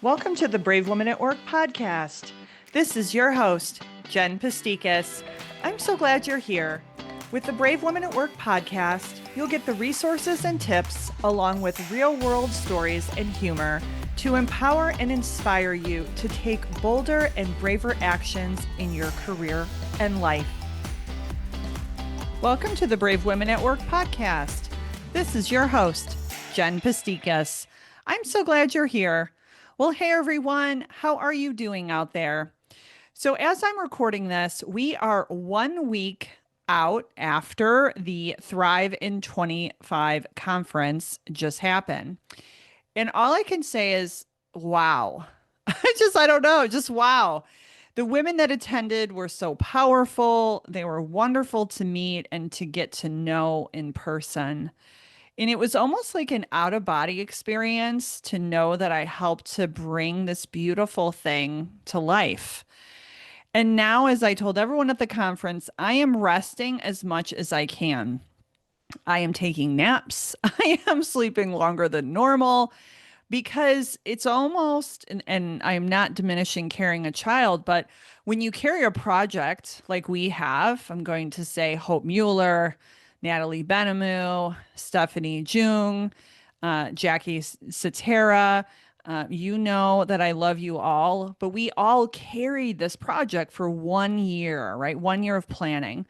Welcome to the Brave Women at Work podcast. This is your host, Jen Pastikas. I'm so glad you're here. With the Brave Women at Work podcast, you'll get the resources and tips along with real-world stories and humor to empower and inspire you to take bolder and braver actions in your career and life. Welcome to the Brave Women at Work podcast. This is your host, Jen Pastikas. I'm so glad you're here. Well, hey everyone, how are you doing out there? So as I'm recording this, we are 1 week out after the Thrive in 25 conference just happened. And all I can say is, wow. I don't know, just wow. The women that attended were so powerful. They were wonderful to meet and to get to know in person. And it was almost like an out of body experience to know that I helped to bring this beautiful thing to life. And now, as I told everyone at the conference, I am resting as much as I can. I am taking naps. I am sleeping longer than normal because it's almost, and I'm not diminishing carrying a child, but when you carry a project like we have, I'm going to say Hope Mueller, Natalie Benamu, Stephanie Jung, Jackie Satera. You know that I love you all, but we all carried this project for 1 year, right? 1 year of planning.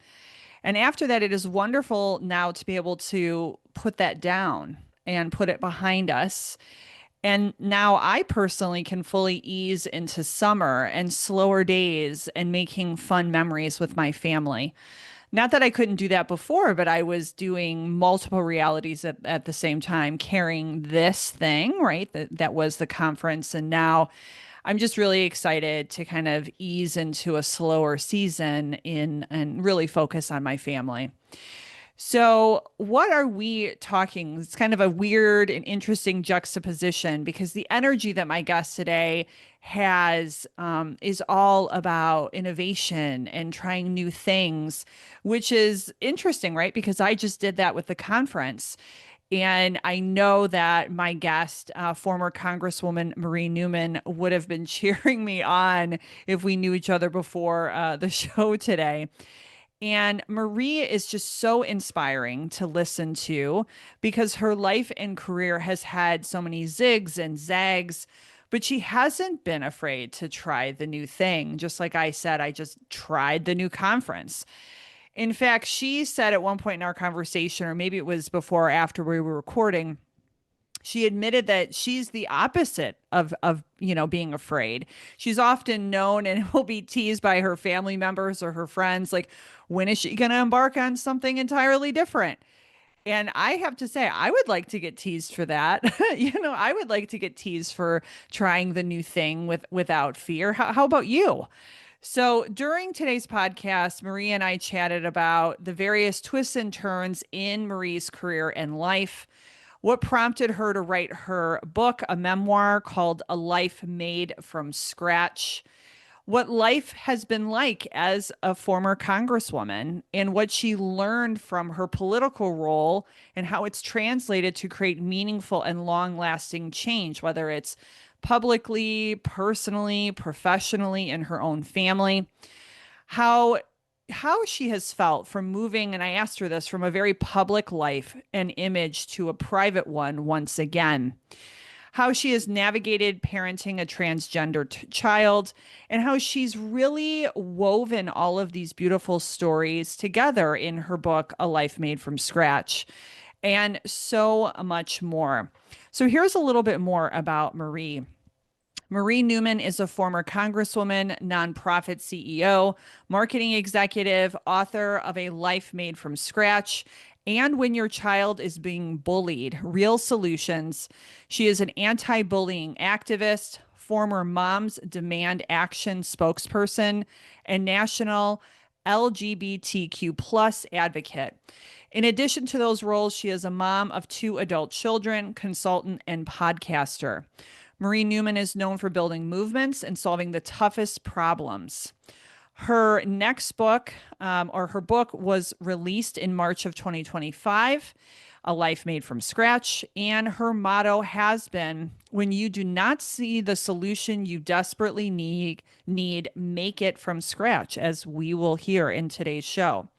And after that, it is wonderful now to be able to put that down and put it behind us. And now I personally can fully ease into summer and slower days and making fun memories with my family. Not that I couldn't do that before, but I was doing multiple realities at the same time, carrying this thing, right? That was the conference. And now I'm just really excited to kind of ease into a slower season in and really focus on my family. So, what are we talking? It's kind of a weird and interesting juxtaposition because the energy that my guest today has is all about innovation and trying new things, which is interesting, right? Because I just did that with the conference. And I know that my guest, former Congresswoman Marie Newman, would have been cheering me on if we knew each other before the show today. And Marie is just so inspiring to listen to because her life and career has had so many zigs and zags, but she hasn't been afraid to try the new thing. Just like I said, I just tried the new conference. In fact, she said at one point in our conversation, or maybe it was before or after we were recording, she admitted that she's the opposite of being afraid. She's often known and will be teased by her family members or her friends like, when is she going to embark on something entirely different? And I have to say, I would like to get teased for that. I would like to get teased for trying the new thing without fear. How about you? So during today's podcast, Marie and I chatted about the various twists and turns in Marie's career and life, what prompted her to write her book, a memoir called A Life Made from Scratch, what life has been like as a former congresswoman, and what she learned from her political role and how it's translated to create meaningful and long-lasting change, whether it's publicly, personally, professionally, in her own family. How she has felt from moving, and I asked her this, from a very public life and image to a private one once again. How she has navigated parenting a transgender child, and how she's really woven all of these beautiful stories together in her book, A Life Made from Scratch, and so much more. So here's a little bit more about Marie. Marie Newman is a former congresswoman, nonprofit CEO, marketing executive, author of A Life Made from Scratch, and When Your Child is Being Bullied, Real Solutions. She is an anti-bullying activist, former Moms Demand Action spokesperson, and national LGBTQ plus advocate. In addition to those roles, she is a mom of 2 adult children, consultant, and podcaster. Marie Newman is known for building movements and solving the toughest problems. Her next book, or her book, was released in March of 2025, A Life Made from Scratch. And her motto has been, When you do not see the solution you desperately need, make it from scratch, as we will hear in today's show.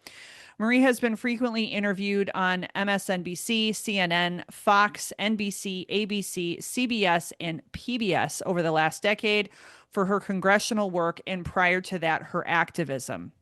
Marie has been frequently interviewed on MSNBC, CNN, Fox, NBC, ABC, CBS, and PBS over the last decade for her congressional work, and prior to that, her activism.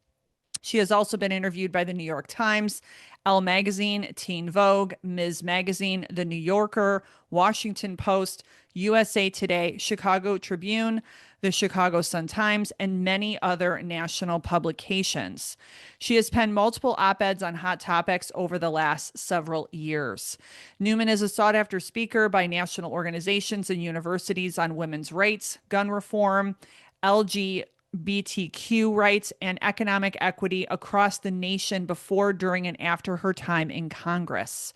She has also been interviewed by the New York Times, Elle Magazine, Teen Vogue, Ms. Magazine, The New Yorker, Washington Post, USA Today, Chicago Tribune, the Chicago Sun-Times, and many other national publications. She has penned multiple op-eds on hot topics over the last several years. Newman is a sought-after speaker by national organizations and universities on women's rights, gun reform, LGBTQ rights, and economic equity across the nation before, during, and after her time in Congress.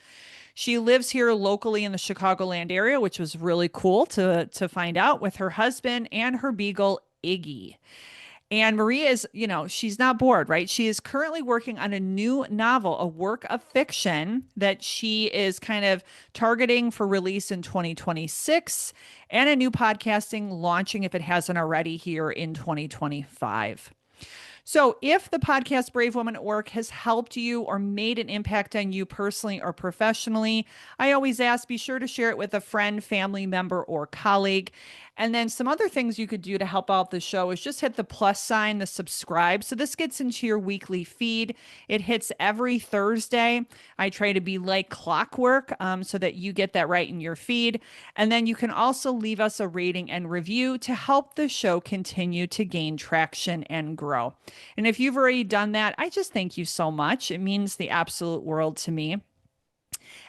She lives here locally in the Chicagoland area, which was really cool to find out, with her husband and her beagle, Iggy. And Marie is, she's not bored, right? She is currently working on a new novel, a work of fiction that she is kind of targeting for release in 2026, and a new podcasting launching, if it hasn't already, here in 2025. So if the podcast Brave Woman at Work has helped you or made an impact on you personally or professionally, I always ask, be sure to share it with a friend, family member, or colleague. And then some other things you could do to help out the show is just hit the plus sign, the subscribe. So this gets into your weekly feed. It hits every Thursday. I try to be like clockwork so that you get that right in your feed. And then you can also leave us a rating and review to help the show continue to gain traction and grow. And if you've already done that, I just thank you so much. It means the absolute world to me.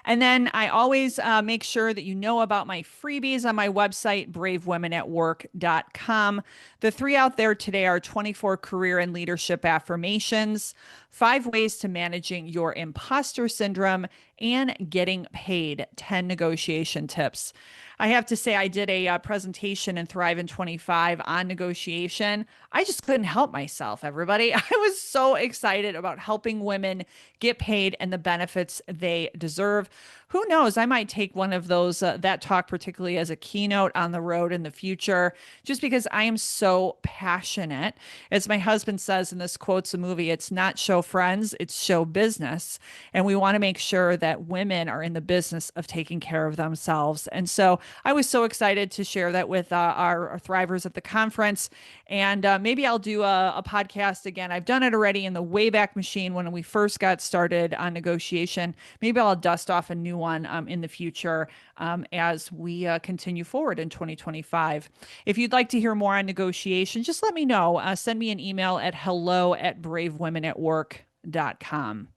And then I always make sure that you know about my freebies on my website, bravewomenatwork.com. The 3 out there today are 24 career and leadership affirmations, 5 ways to managing your imposter syndrome, and getting paid, 10 negotiation tips. I have to say, I did a presentation in Thrive in 25 on negotiation. I just couldn't help myself, everybody. I was so excited about helping women get paid and the benefits they deserve. Who knows? I might take one of those, that talk particularly, as a keynote on the road in the future, just because I am so passionate. As my husband says, and this quotes a movie, it's not show friends, it's show business. And we want to make sure that women are in the business of taking care of themselves. And so I was so excited to share that with our Thrivers at the conference. And maybe I'll do a podcast again. I've done it already in the Wayback Machine when we first got started on negotiation. Maybe I'll dust off a new one in the future as we continue forward in 2025. If you'd like to hear more on negotiation, just let me know. Send me an email at hello@bravewomenatwork.com.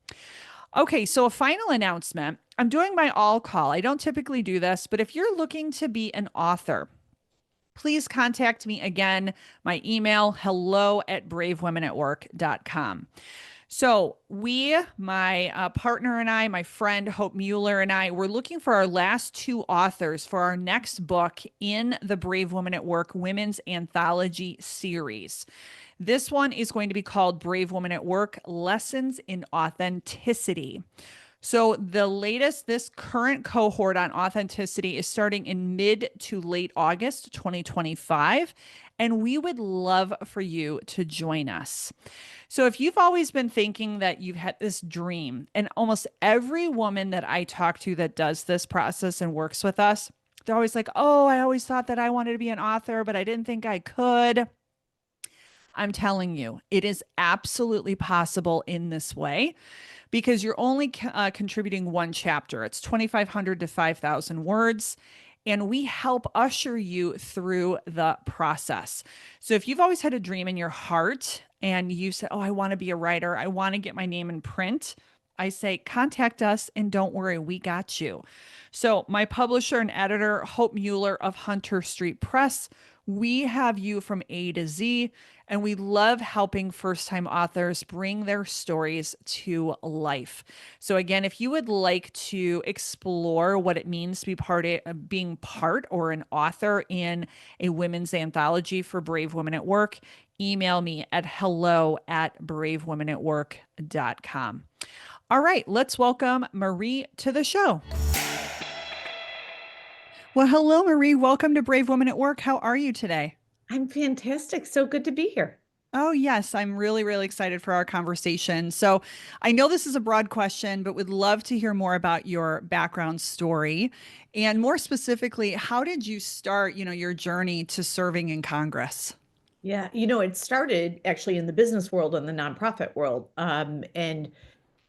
Okay, so a final announcement. I'm doing my all call. I don't typically do this, but if you're looking to be an author, please contact me again. My email, hello@bravewomenatwork.com. So my partner and I, my friend Hope Mueller and I, we're looking for our last 2 authors for our next book in the Brave Women at Work Women's Anthology series. This one is going to be called Brave Women at Work: Lessons in Authenticity. So this current cohort on authenticity is starting in mid to late August 2025, and we would love for you to join us. So if you've always been thinking that you've had this dream, and almost every woman that I talk to that does this process and works with us, they're always like, oh, I always thought that I wanted to be an author, but I didn't think I could. I'm telling you, it is absolutely possible in this way, because you're only contributing 1 chapter. It's 2,500 to 5,000 words, and we help usher you through the process. So if you've always had a dream in your heart and you say, oh, I want to be a writer, I want to get my name in print, I say, contact us, and don't worry, we got you. So my publisher and editor, Hope Mueller of Hunter Street Press, we have you from A to Z, and we love helping first-time authors bring their stories to life. So again, if you would like to explore what it means to be being part or an author in a women's anthology for Brave Women at Work, email me at hello@bravewomenatwork.com. All right, let's welcome Marie to the show. Well, hello, Marie. Welcome to Brave Women at Work. How are you today? I'm fantastic. So good to be here. Oh, yes, I'm really, really excited for our conversation. So, I know this is a broad question, but would love to hear more about your background story. And more specifically, how did you start, your journey to serving in Congress? Yeah, it started actually in the business world and the nonprofit world. And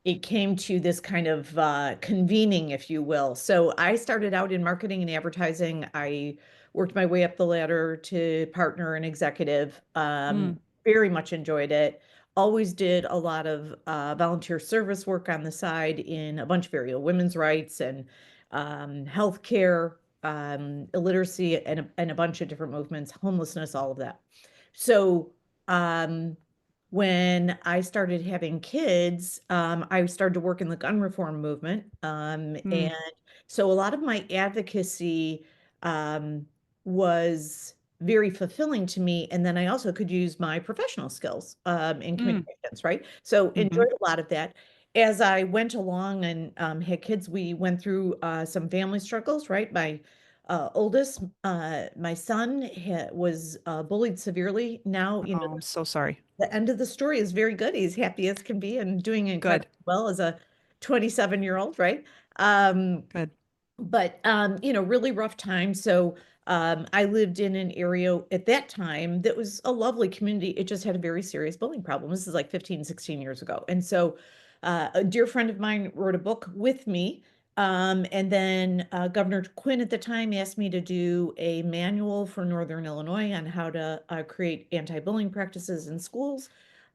it came to this kind of convening, if you will. So I started out in marketing and advertising. I worked my way up the ladder to partner and executive. Mm, Very much enjoyed it. Always did a lot of volunteer service work on the side in a bunch of areas, women's rights and healthcare, illiteracy, and a bunch of different movements, homelessness, all of that. So, um, when I started having kids, I started to work in the gun reform movement. And mm, so a lot of my advocacy um, was very fulfilling to me. And then I also could use my professional skills in mm, communications, right? So hmm. enjoyed a lot of that. As I went along and had kids, we went through some family struggles, right? My oldest, my son was bullied severely. Now, Oh, I'm so sorry. the end of the story is very good. He's happy as can be and doing Good, incredibly well as a 27-year-old, right? Um, good. but really rough time. So I lived in an area at that time that was a lovely community. It just had a very serious bullying problem. This is like 15, 16 years ago. And so a dear friend of mine wrote a book with me. And then Governor Quinn at the time asked me to do a manual for Northern Illinois on how to create anti-bullying practices in schools.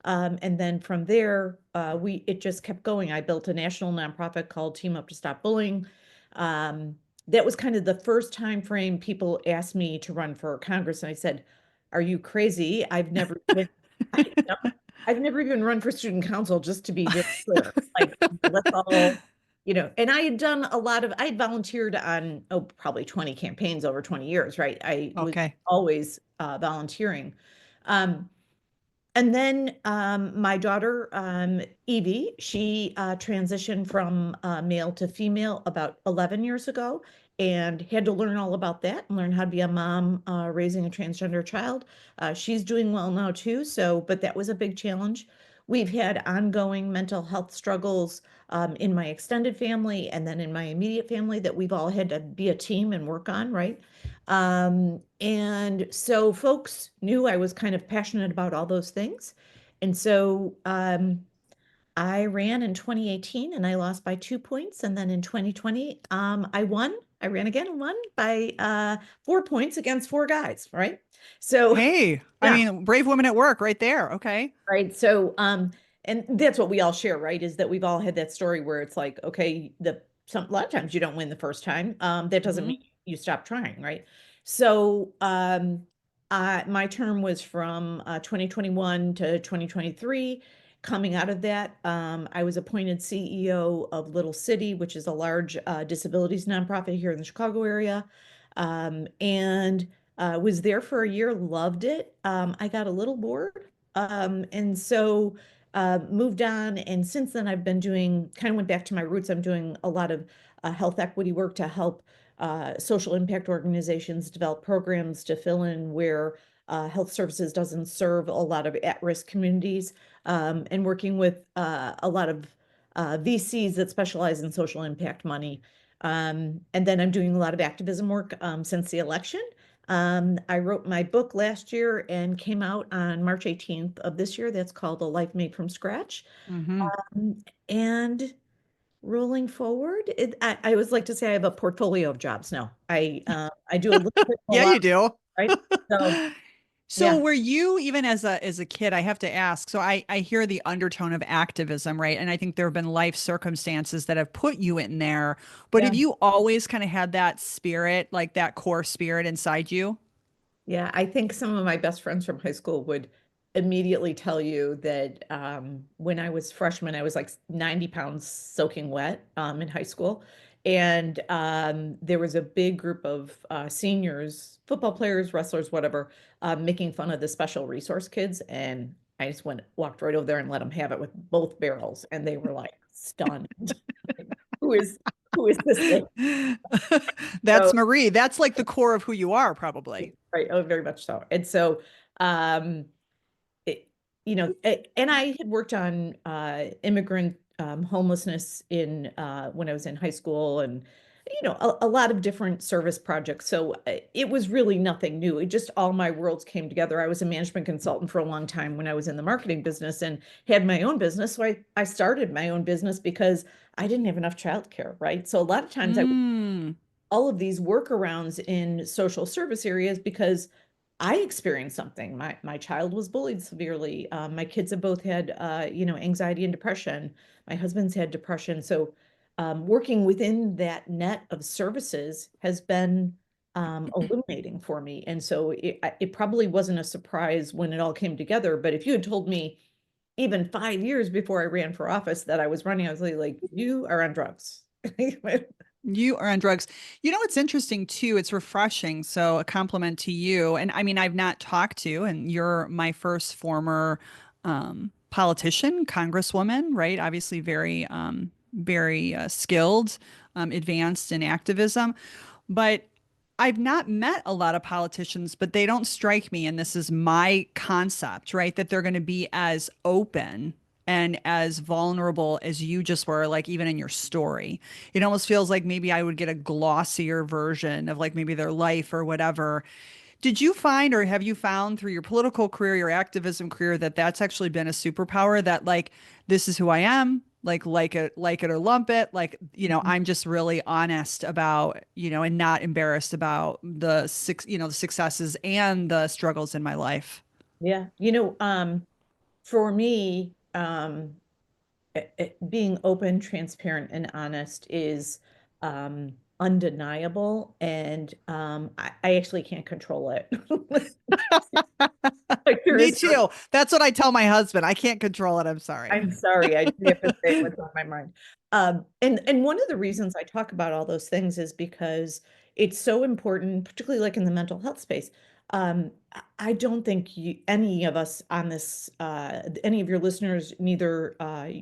And then from there, it just kept going. I built a national nonprofit called Team Up to Stop Bullying. Um, that was kind of the first time frame people asked me to run for Congress, and I said, "Are you crazy? I, you know, I've never even run for student council, just to be very clear. Like, let's all, And I had volunteered on, oh, probably 20 campaigns over 20 years, right? I was Okay. always volunteering. Um, and then my daughter, Evie, she transitioned from male to female about 11 years ago and had to learn all about that and learn how to be a mom raising a transgender child. She's doing well now too. So, but that was a big challenge. We've had ongoing mental health struggles in my extended family and then in my immediate family that we've all had to be a team and work on, right? And so folks knew I was kind of passionate about all those things. And so I ran in 2018 and I lost by 2 points. And then in 2020, I won. I ran again and won by 4 points against four guys, right? So, Hey, I yeah. mean, brave women at work right there. Okay. Right. So, and that's what we all share, right? Is that we've all had that story where it's like, okay, a lot of times you don't win the first time. That doesn't mean Hmm. you stop trying, right? So, my term was from 2021 to 2023. Coming out of that, I was appointed CEO of Little City, which is a large disabilities nonprofit here in the Chicago area, and was there for a year, loved it. I got a little bored and so moved on. And since then, I've been doing kind of went back to my roots. I'm doing a lot of health equity work to help social impact organizations develop programs to fill in where health services doesn't serve a lot of at-risk communities, and working with a lot of VCs that specialize in social impact money. And then I'm doing a lot of activism work since the election. I wrote my book last year and came out on March 18th of this year. That's called A Life Made from Scratch. Hmm. And rolling forward, I always like to say I have a portfolio of jobs now. I do a little bit of a Yeah, lot, you do. right? So So yeah, were you even as a kid, I have to ask. So I hear the undertone of activism, right? And I think there have been life circumstances that have put you in there. But yeah. have you always kind of had that spirit, like that core spirit inside you? Yeah, I think some of my best friends from high school would immediately tell you that when I was freshman, I was like 90 pounds soaking wet in high school. And there was a big group of seniors, football players, wrestlers, whatever, making fun of the special resource kids. And I just walked right over there and let them have it with both barrels. And they were like stunned. who is who is this lady? That's So, Marie. That's like the core of who you are, probably. right, oh, very much so. And so, um, it, and I had worked on immigrant homelessness in when I was in high school, and a lot of different service projects. So it was really nothing new. It just all my worlds came together. I was a management consultant for a long time when I was in the marketing business and had my own business. So I started my own business because I didn't have enough childcare, right? So a lot of times I Mm. all of these workarounds in social service areas because I experienced something. My child was bullied severely. My kids have both had anxiety and depression. My husband's had depression. So working within that net of services has been illuminating for me. And so it probably wasn't a surprise when it all came together. But if you had told me even 5 years before I ran for office that I was running, I was like, you are on drugs. You are on drugs. You know, it's interesting too. It's refreshing. So, a compliment to you. And I mean, I've not talked to, and you're my first former politician, congresswoman, right? Obviously, very skilled, advanced in activism. But I've not met a lot of politicians, but they don't strike me, and this is my concept, right? That they're going to be as open and as vulnerable as you just were, like even in your story. It almost feels like maybe I would get a glossier version of like maybe their life or whatever. Did you find, or have you found through your political career, your activism career, that that's actually been a superpower that like, this is who I am, like it or lump it, like, I'm just really honest about, and not embarrassed about the successes and the struggles in my life. Yeah. For me, being open, transparent, and honest is undeniable, and I actually can't control it. Like there Me is no, too. That's what I tell my husband. I can't control it. I'm sorry. I'm sorry, I have to say what's on my mind. And one of the reasons I talk about all those things is because it's so important, particularly like in the mental health space. I don't think any of us on this, any of your listeners, neither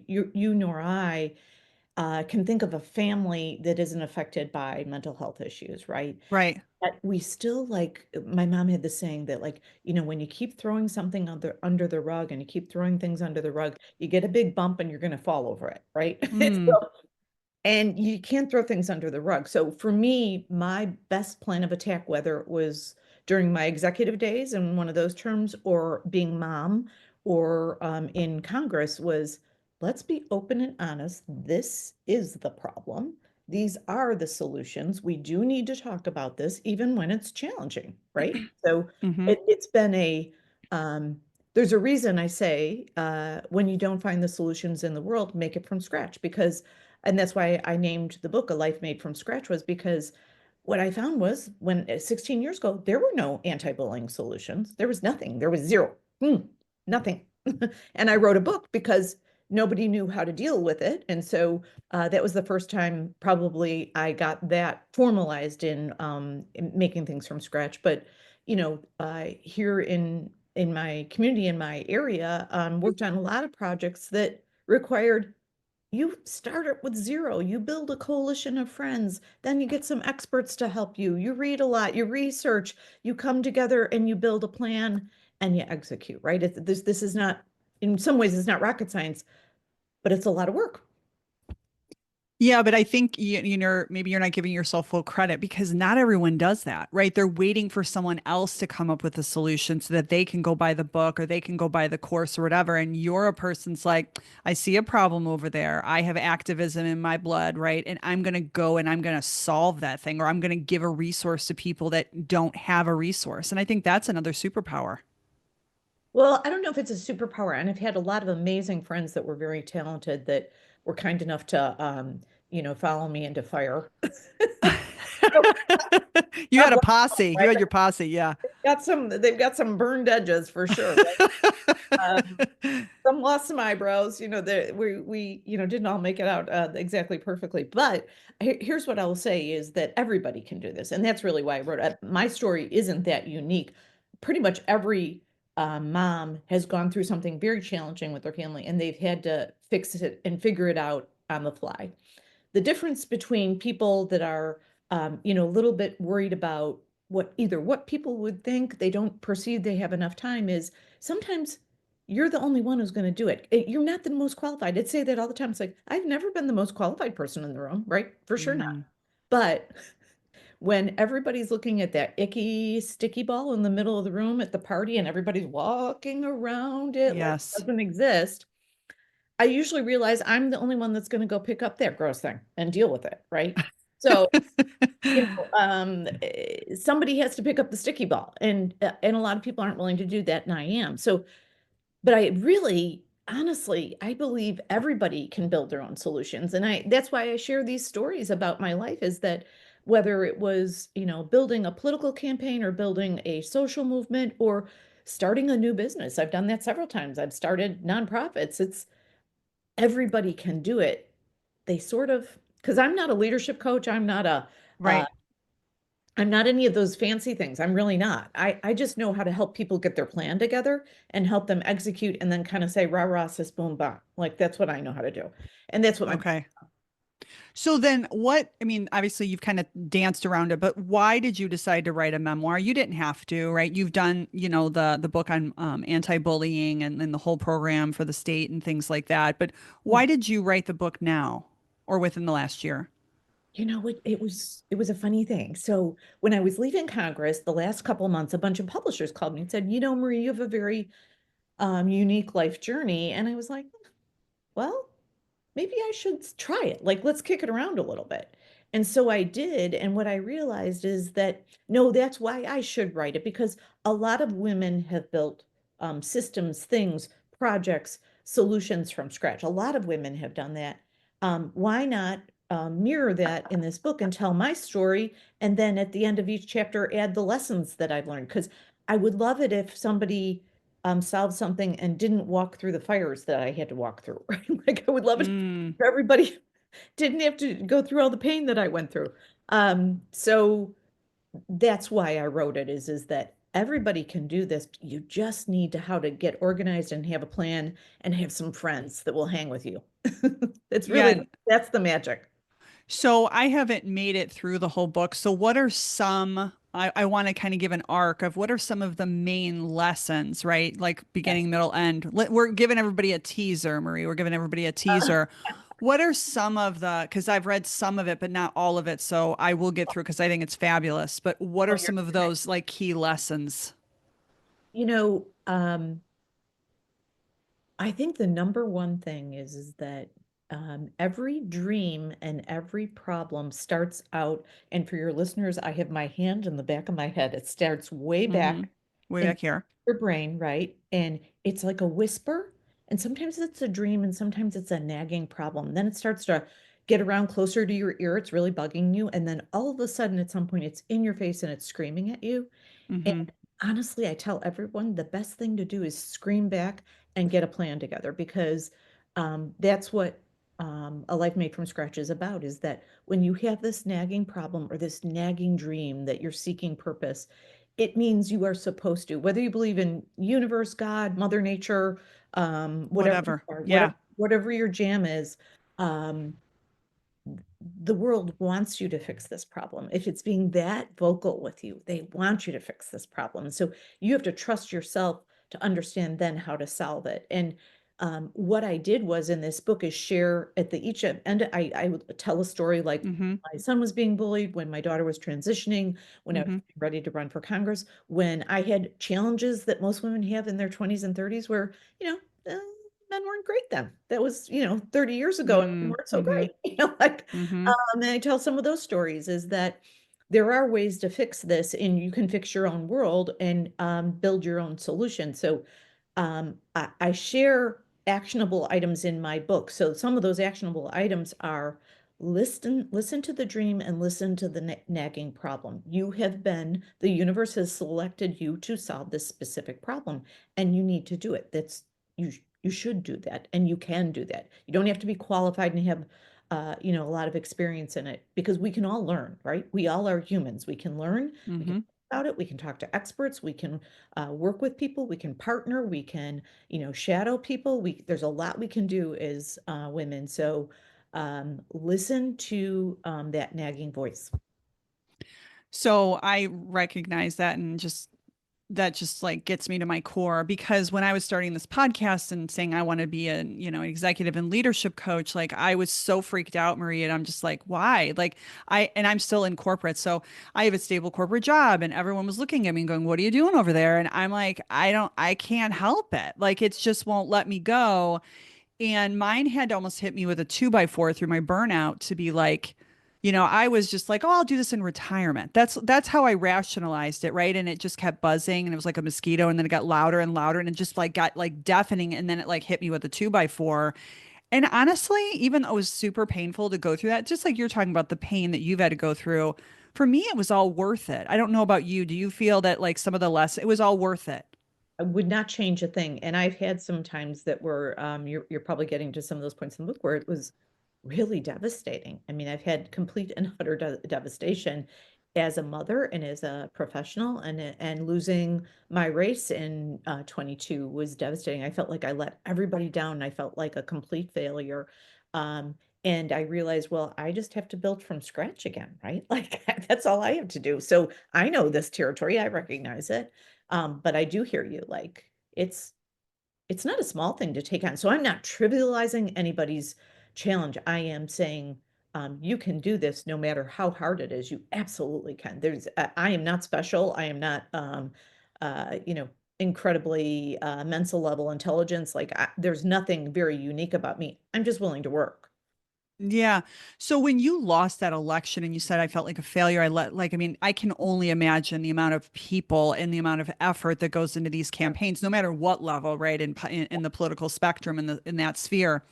you nor I, can think of a family that isn't affected by mental health issues, right? Right. But we still like, my mom had the saying that like, when you keep throwing something under the rug and you keep throwing things under the rug, you get a big bump and you're going to fall over it, right? Mm. So and you can't throw things under the rug. So for me, my best plan of attack, whether it was during my executive days and one of those terms, or being mom, or in Congress, was let's be open and honest. This is the problem. These are the solutions. We do need to talk about this, even when it's challenging, right? So Hmm. it's been um, there's a reason I say when you don't find the solutions in the world, make it from scratch, because and that's why I named the book A Life Made from Scratch, was because what I found was when 16 years ago, there were no anti-bullying solutions. There was nothing. There was zero. Nothing. And I wrote a book because nobody knew how to deal with it. And so that was the first time probably I got that formalized in making things from scratch. But here in my community, in my area, worked on a lot of projects that required you start it with zero. You build a coalition of friends. Then you get some experts to help you. You read a lot, you research, you come together and you build a plan and you execute, right? This is not, in some ways, it's not rocket science, but it's a lot of work. Yeah, but I think maybe you're not giving yourself full credit because not everyone does that, right? They're waiting for someone else to come up with a solution so that they can go buy the book or they can go buy the course or whatever. And you're a person's like, I see a problem over there. I have activism in my blood, right? And I'm going to go and I'm going to solve that thing, or I'm going to give a resource to people that don't have a resource. And I think that's another superpower. Well, I don't know if it's a superpower, and I've had a lot of amazing friends that were very talented that were kind enough to, follow me into fire. So, You God had a bless posse. them, You right? had your posse. Yeah. They've got some burned edges for sure, right? Some lost some eyebrows, that we didn't all make it out exactly perfectly. But here's what I will say is that everybody can do this, and that's really why I wrote it. My story isn't that unique. Pretty much every mom has gone through something very challenging with their family, and they've had to fix it and figure it out on the fly. the difference between people that are, a little bit worried about what people would think, they don't perceive they have enough time, is sometimes you're the only one who's going to do it. You're not the most qualified. I'd say that all the time. It's like, I've never been the most qualified person in the room, right? For sure not. Mm, But when everybody's looking at that icky sticky ball in the middle of the room at the party and everybody's walking around it like it yes. doesn't exist, I usually realize I'm the only one that's going to go pick up that gross thing and deal with it, right? So, somebody has to pick up the sticky ball, and a lot of people aren't willing to do that, and I am. So, but I really, honestly, I believe everybody can build their own solutions. And that's why I share these stories about my life, is that whether it was, building a political campaign or building a social movement or starting a new business. I've done that several times. I've started nonprofits. It's everybody can do it. They sort of, because I'm not a leadership coach. Uh, Right. I'm not any of those fancy things. I'm really not. I just know how to help people get their plan together and help them execute and then kind of say, rah, rah, sis, boom, bah. Like that's what I know how to do. And that's what my, Okay. So then I mean, obviously you've kind of danced around it, but why did you decide to write a memoir? You didn't have to, right? You've done, the book on anti-bullying and the whole program for the state and things like that. But why did you write the book now or within the last year? it was a funny thing. So when I was leaving Congress, the last couple of months, a bunch of publishers called me and said, Marie, you have a very unique life journey. And I was like, well, maybe I should try it. Like, let's kick it around a little bit. And so I did. And what I realized is that, no, that's why I should write it, because a lot of women have built systems, things, projects, solutions from scratch. A lot of women have done that. Why not mirror that in this book and tell my story? And then at the end of each chapter, add the lessons that I've learned. Because I would love it if somebody solved something and didn't walk through the fires that I had to walk through. Right? Like I would love it Mm, if everybody didn't have to go through all the pain that I went through. So that's why I wrote it, is that everybody can do this. You just need to how to get organized and have a plan and have some friends that will hang with you. It's really, yeah. that's the magic. So I haven't made it through the whole book. So what are I want to kind of give an arc of what are some of the main lessons, right? Like Yes. beginning, middle, end. We're giving everybody a teaser, Marie. We're giving everybody a Uh, teaser. What are some of because I've read some of it, but not all of it. So I will get through because I think it's fabulous. But what oh, are some of those like key lessons? you know, um, I think the number one thing is that every dream and every problem starts out, and for your listeners, I have my hand in the back of my head. It starts way Mm-hmm. back Way in back here. your brain, right? And it's like a whisper, and sometimes it's a dream, and sometimes it's a nagging problem. Then it starts to get around closer to your ear. It's really bugging you, and then all of a sudden, at some point, it's in your face and it's screaming at you. And Mm-hmm. honestly, I tell everyone the best thing to do is scream back and get a plan together, because that's what a life made from scratch is about, is that when you have this nagging problem or this nagging dream that you're seeking purpose, it means you are supposed to, whether you believe in universe, God, Mother Nature, whatever, Whatever. or Yeah. whatever your jam is, um, the world wants you to fix this problem. If it's being that vocal with you, they want you to fix this problem. So you have to trust yourself to understand then how to solve it. And what I did was in this book is share at the each end. I would tell a story like Mm-hmm. my son was being bullied, when my daughter was transitioning, when I was Mm-hmm. ready to run for Congress, when I had challenges that most women have in their 20s and 30s, where, men weren't great then. That was, 30 years ago, and they weren't so Mm-hmm. great. Like, Mm-hmm. and I tell some of those stories, is that there are ways to fix this, and you can fix your own world and build your own solution. So I share actionable items in my book. So some of those actionable items are: listen to the dream and listen to the nagging problem. The universe has selected you to solve this specific problem, and you need to do it. You should do that, and you can do that. You don't have to be qualified and have a lot of experience in it, because we can all learn, right? We all are humans. We can learn, we can Mm-hmm. talk about it, we can talk to experts, we can work with people, we can partner, we can, shadow people. There's a lot we can do as women. So listen to that nagging voice. So I recognize that and just that just like gets me to my core because when I was starting this podcast and saying I want to be a, executive and leadership coach, like I was so freaked out, Marie, and I'm just like, why? Like I'm still in corporate. So I have a stable corporate job and everyone was looking at me and going, "What are you doing over there?" And I'm like, I can't help it. Like it's just won't let me go. And mine had to almost hit me with a 2x4 through my burnout to be like, I was just like, oh, I'll do this in retirement. That's how I rationalized it, right? And it just kept buzzing and it was like a mosquito and then it got louder and louder and it just like got like deafening and then it like hit me with a 2x4. And honestly, even though it was super painful to go through that, just like you're talking about the pain that you've had to go through, for me it was all worth it. I don't know about you. Do you feel that like some of the less it was all worth it? I would not change a thing. And I've had some times that were, you're probably getting to some of those points in the book where it was really devastating. I mean, I've had complete and utter devastation as a mother and as a professional, and losing my race in 22 was devastating. I felt like I let everybody down. I felt like a complete failure. Um, and I realized, well, I just have to build from scratch again, right? Like that's all I have to do. So I know this territory, I recognize it. But I do hear you, like it's not a small thing to take on. So I'm not trivializing anybody's challenge. I am saying you can do this no matter how hard it is. You absolutely can. I am not special. I am not, incredibly mental level intelligence. Like there's nothing very unique about me. I'm just willing to work. Yeah. So when you lost that election and you said I felt like a failure, I mean, I can only imagine the amount of people and the amount of effort that goes into these Yeah, campaigns, no matter what level, right, in the political spectrum in that sphere.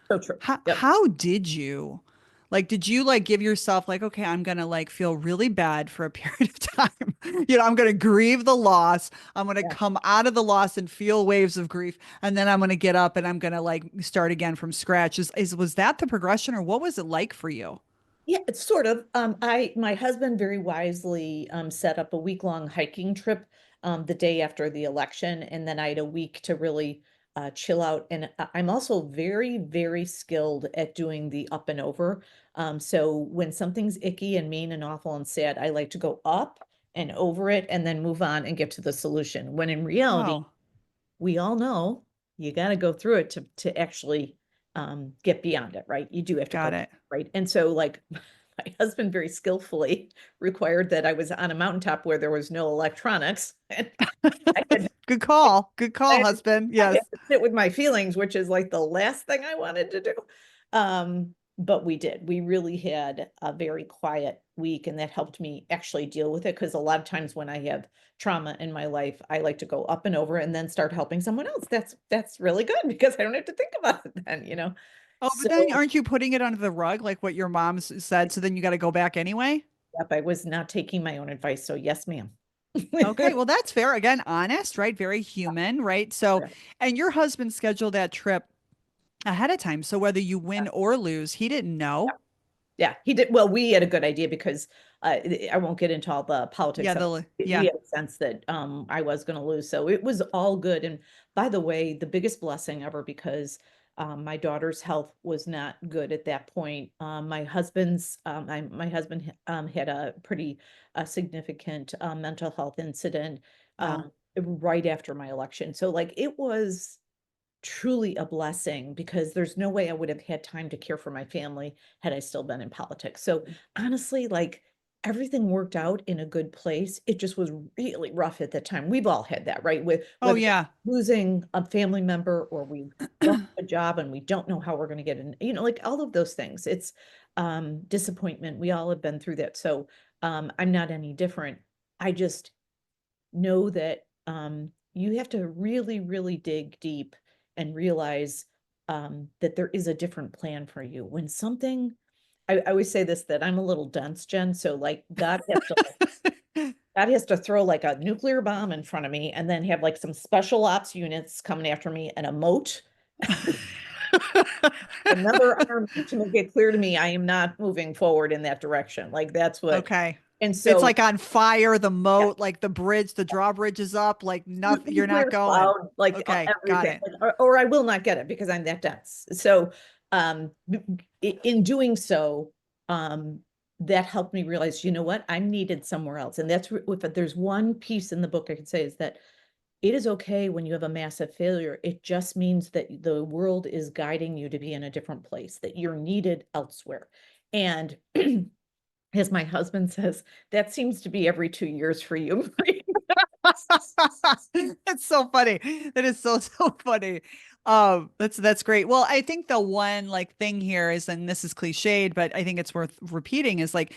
so true. Yep. How did you did you like give yourself like, okay, I'm gonna like feel really bad for a period of time. I'm gonna grieve the loss. I'm gonna Yeah. come out of the loss and feel waves of grief. And then I'm gonna get up and I'm gonna like start again from scratch. Was that the progression or what was it like for you? Yeah, it's sort of. My husband very wisely set up a week-long hiking trip the day after the election, and then I had a week to really chill out. And I'm also very, very skilled at doing the up and over. So when something's icky and mean and awful and sad, I like to go up and over it and then move on and get to the solution. When in reality, Oh, we all know you got to go through it to actually get beyond it, right? You do have to got go, it. right? And so, like, my husband very skillfully required that I was on a mountaintop where there was no electronics, and I had, Good call. Good I call, had, husband. I had Yes. to sit with my feelings, which is like the last thing I wanted to do. But we did. We really had a very quiet week, and that helped me actually deal with it. Because a lot of times when I have trauma in my life, I like to go up and over and then start helping someone else. That's really good because I don't have to think about it then. Oh, but So then aren't you putting it under the rug like what your mom said? So then you got to go back anyway? yep, I was not taking my own advice. So yes, ma'am. Okay, well, that's fair. Again, honest, right? Very human, right? So, and your husband scheduled that trip ahead of time. So whether you win or lose, he didn't know. Yeah, he did. Well, we had a good idea because I won't get into all the politics Yeah, of it. We yeah. had a sense that I was going to lose. So it was all good. And by the way, the biggest blessing ever because my daughter's health was not good at that point. My husband had a pretty significant mental health incident Oh, right after my election. So like it was truly a blessing because there's no way I would have had time to care for my family had I still been in politics. So honestly, like everything worked out in a good place. It just was really rough at the time. We've all had that, right? With oh whether yeah. losing a family member or we lost a job and we don't know how we're going to get in, like all of those things. It's disappointment. We all have been through that. So I'm not any different. I just know that you have to really, really dig deep and realize that there is a different plan for you. When something, I always say this that I'm a little dense, Jen. So like God has to throw like a nuclear bomb in front of me and then have like some special ops units coming after me and a moat, another army to make it clear to me I am not moving forward in that direction. Like that's what, Okay. and It's so like on fire, the yeah, moat, like the bridge, the drawbridge is up, like nothing, you're not nuclear going. cloud, like Okay, got everything, it. or I will not get it because I'm that dense. So, In doing so, that helped me realize, you know what, I'm needed somewhere else. And that's if there's one piece in the book I could say is that it is okay when you have a massive failure. It just means that the world is guiding you to be in a different place, that you're needed elsewhere. And as my husband says, that seems to be every 2 years for you. That's so funny. That is so funny. That's great. Well, I think the one like thing here is, and this is cliched, but I think it's worth repeating, is like,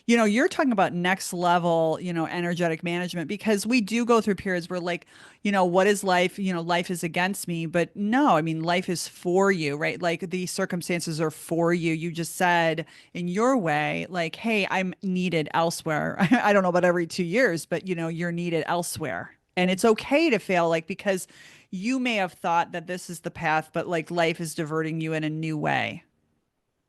you're talking about next level, energetic management, because we do go through periods where like, what is life? Life is against me, but no, I mean, life is for you, right? Like the circumstances are for you. You just said in your way, like, hey, I'm needed elsewhere. I don't know about every 2 years, but you're needed elsewhere. And it's okay to fail, like, because you may have thought that this is the path, but like life is diverting you in a new way.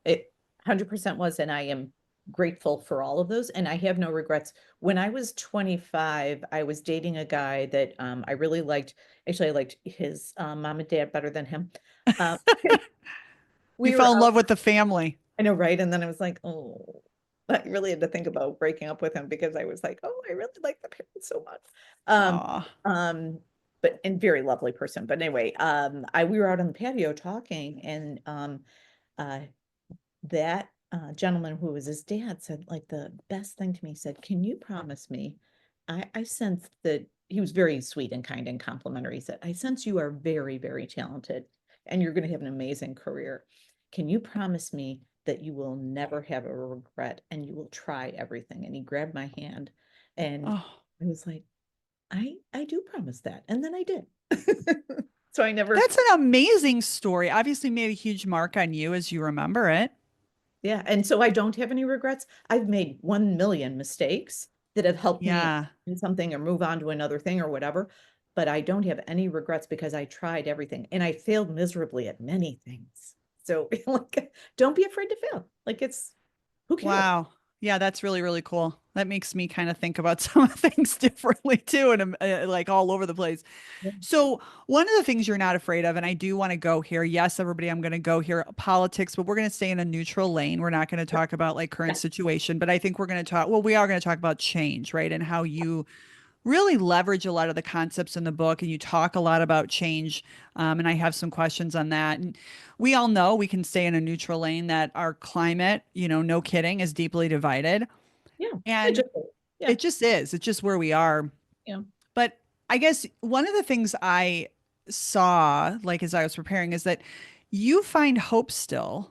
It 100% was, and I am grateful for all of those, and I have no regrets. When I was 25, I was dating a guy that I really liked. Actually, I liked his mom and dad better than him. Uh, You we were fell in out, love with the family. I know, right? And then I was like, oh, I really had to think about breaking up with him because I was like, oh, I really like the parents so much. Um, Aw. um, but and very lovely person. But anyway, I we were out on the patio talking, and uh that gentleman who was his dad said like the best thing to me. He said, can you promise me, I sensed that he was very sweet and kind and complimentary. He said, I sense you are very, very talented and you're going to have an amazing career. Can you promise me that you will never have a regret and you will try everything? And he grabbed my hand, and Oh, I was like, I do promise that. And then I did. So I never. that's an amazing story. Obviously made a huge mark on you as you remember it. Yeah, and so I don't have any regrets. I've made 1 million mistakes that have helped me Yeah. in something or move on to another thing or whatever, but I don't have any regrets because I tried everything and I failed miserably at many things. So like, don't be afraid to fail. Like it's who cares? Wow. Yeah, that's really, really cool. That makes me kind of think about some things differently too, and I'm like all over the place. Yeah, So, one of the things you're not afraid of, and I do want to go here. Yes, everybody, I'm going to go here, politics, but we're going to stay in a neutral lane. We're not going to sure. talk about like current Yeah, situation, but I think we're going to talk, well, we are going to talk about change, right? And how you really leverage a lot of the concepts in the book, and you talk a lot about change. And I have some questions on that. And we all know, we can stay in a neutral lane, that our climate, no kidding, is deeply divided. yeah. It And just, yeah, it just is. It's just where we are. yeah. But I guess one of the things I saw, like as I was preparing, is that you find hope still,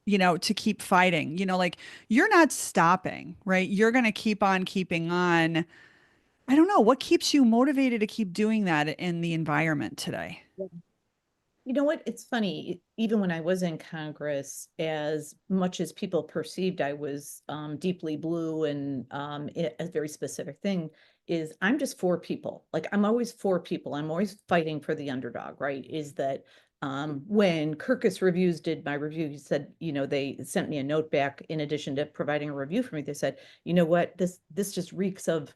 to keep fighting. Like you're not stopping, right? You're going to keep on keeping on. I don't know what keeps you motivated to keep doing that in the environment today. You know what? It's funny. Even when I was in Congress, as much as people perceived I was deeply blue and a very specific thing is I'm just for people. Like I'm always for people. I'm always fighting for the underdog, right? Is that when Kirkus Reviews did my review, he said, they sent me a note back in addition to providing a review for me. They said, you know what, this just reeks of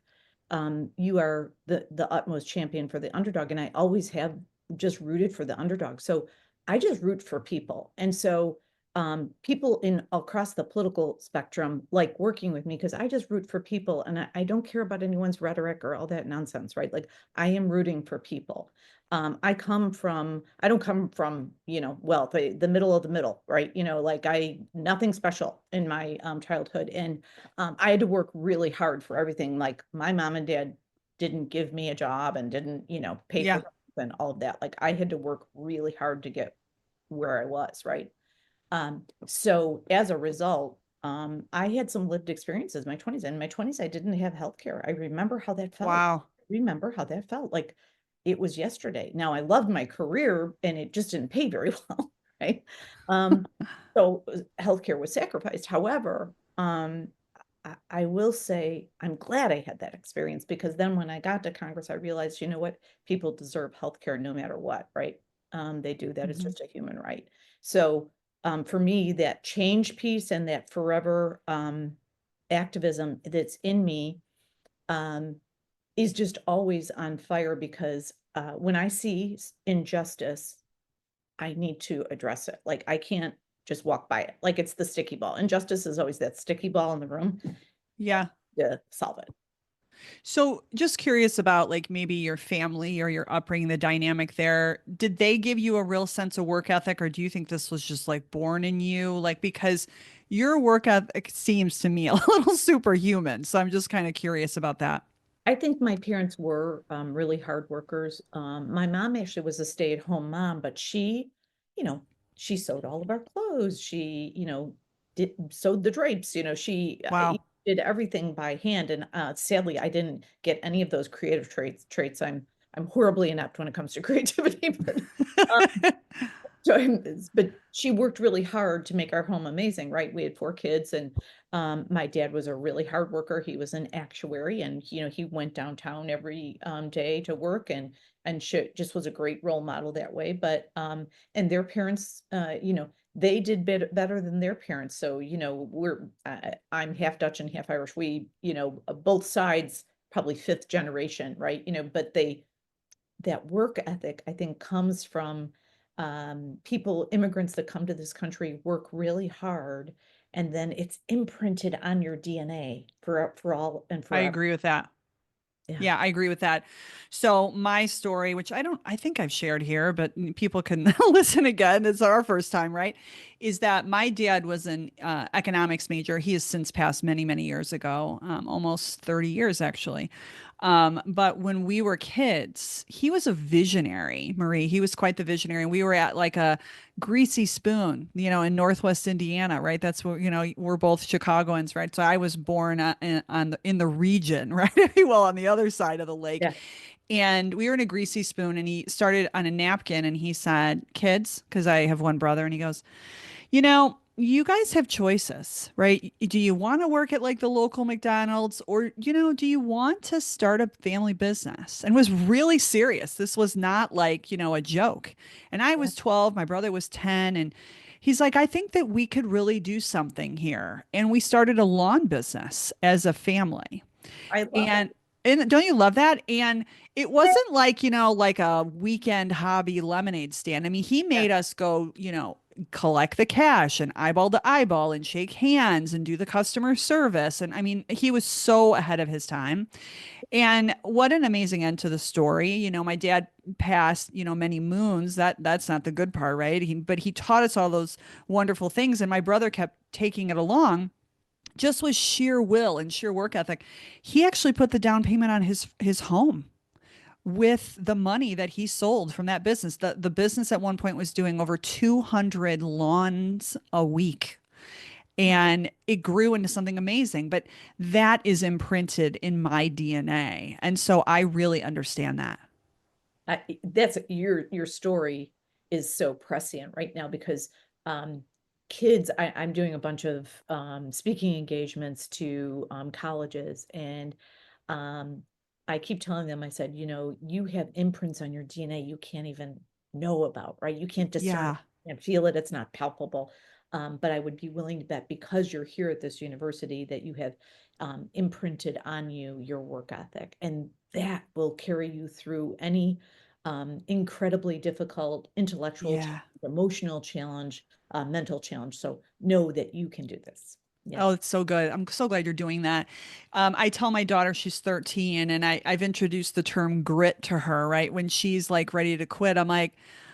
you are the utmost champion for the underdog. And I always have just rooted for the underdog. So I just root for people. And so people in across the political spectrum like working with me because I just root for people and I don't care about anyone's rhetoric or all that nonsense, right? Like I am rooting for people. I don't come from, well, the middle of the middle, right? Like nothing special in my childhood. And I had to work really hard for everything. Like my mom and dad didn't give me a job and didn't, pay for Yeah. and all of that. Like I had to work really hard to get where I was, right? So as a result, I had some lived experiences in my 20s. In my 20s, I didn't have healthcare. I remember how that felt. Wow. Remember how that felt. Like it was yesterday. Now I loved my career and it just didn't pay very well, right? Um, so healthcare was sacrificed. However, I will say I'm glad I had that experience because then when I got to Congress, I realized, you know what, people deserve healthcare no matter what, right? They do. That is Mhm. just a human right. So for me, that change piece and that forever activism that's in me um, is just always on fire because when I see injustice, I need to address it. Like I can't just walk by it. Like it's the sticky ball. Injustice is always that sticky ball in the room Yeah. to solve it. So just curious about like maybe your family or your upbringing, the dynamic there. Did they give you a real sense of work ethic, or do you think this was just like born in you? Like, because your work ethic seems to me a little superhuman. So I'm just kind of curious about that. I think my parents were really hard workers. My mom actually was a stay-at-home mom, but you know, she sewed all of our clothes. She, did sewed the drapes. She Wow. did everything by hand. And sadly, I didn't get any of those creative traits. I'm horribly inept when it comes to creativity, but so, but she worked really hard to make our home amazing, right? We had four kids, and my dad was a really hard worker. He was an actuary, and he went downtown every day to work, and just was a great role model that way. But and their parents, they did better than their parents. So I'm half Dutch and half Irish. We both sides probably fifth generation, right? But that work ethic, I think, comes from immigrants that come to this country work really hard, and then it's imprinted on your DNA for all and I forever. agree with that. Yeah. Yeah, I agree with that. So my story, which I think I've shared here, but people can listen again. It's our first time, right? Is that my dad was an economics major. He has since passed many, many years ago, almost 30 years actually. But when we were kids, he was a visionary, Marie. He was quite the visionary. And we were at like a greasy spoon, in Northwest Indiana, right? That's where, we're both Chicagoans, right? So I was born in the region, right? If you will, on the other side of the lake. Yeah. And we were in a greasy spoon, and he started on a napkin and he said, kids, because I have one brother, and he goes, you guys have choices, right? Do you want to work at like the local McDonald's, or, do you want to start a family business? And was really serious. This was not like, a joke. And I Yeah. was 12, my brother was 10, and he's like, I think that we could really do something here. And we started a lawn business as a family. I love it. And don't you love that? And it wasn't like, like a weekend hobby lemonade stand. I mean, he Yeah. made us go, collect the cash and eyeball to eyeball and shake hands and do the customer service. And I mean, he was so ahead of his time. And what an amazing end to the story. My dad passed, many moons. That's not the good part, right? But he taught us all those wonderful things, and my brother kept taking it along just with sheer will and sheer work ethic. He actually put the down payment on his home with the money that he sold from that business. The business at one point was doing over 200 lawns a week. And it grew into something amazing, but that is imprinted in my DNA. And so I really understand that. That's your story is so prescient right now because um, kids, I'm doing a bunch of speaking engagements to colleges, and um, I keep telling them, I said, you have imprints on your DNA you can't even know about, right? You can't discern it, Yeah. you can't feel it, it's not palpable. But I would be willing to bet because you're here at this university that you have imprinted on you your work ethic, and that will carry you through any incredibly difficult intellectual challenge, Yeah. emotional challenge, mental challenge. So know that you can do this. Yeah. Oh, it's so good. I'm so glad you're doing that. I tell my daughter, she's 13, and I've introduced the term grit to her, right? When she's like ready to quit, I'm like,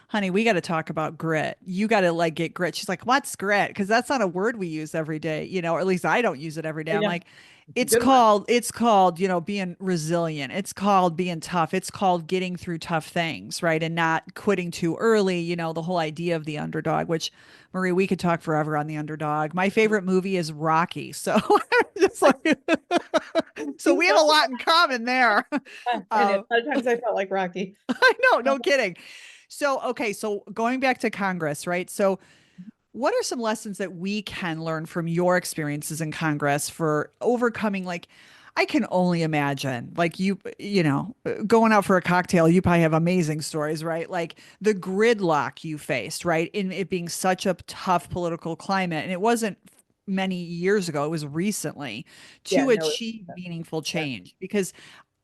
honey, we got to talk about grit. You got to like get grit. She's like, what's grit? Because that's not a word we use every day, or at least I don't use it every day. I I'm know. like, It's a it's good one. called, it's called, being resilient. It's called being tough. It's called getting through tough things, right? And not quitting too early, the whole idea of the underdog, which Marie, we could talk forever on the underdog. My favorite movie is Rocky. So just like so You we have a know, lot in common there. and a Uh, lot of times I felt like Rocky. I know, no kidding. So okay, so going back to Congress, right? So what are some lessons that we can learn from your experiences in Congress for overcoming like I can only imagine like going out for a cocktail, you probably have amazing stories, right? Like the gridlock you faced, right? In it being such a tough political climate. And it wasn't many years ago, it was recently Yeah, to no, achieve meaningful yeah. change because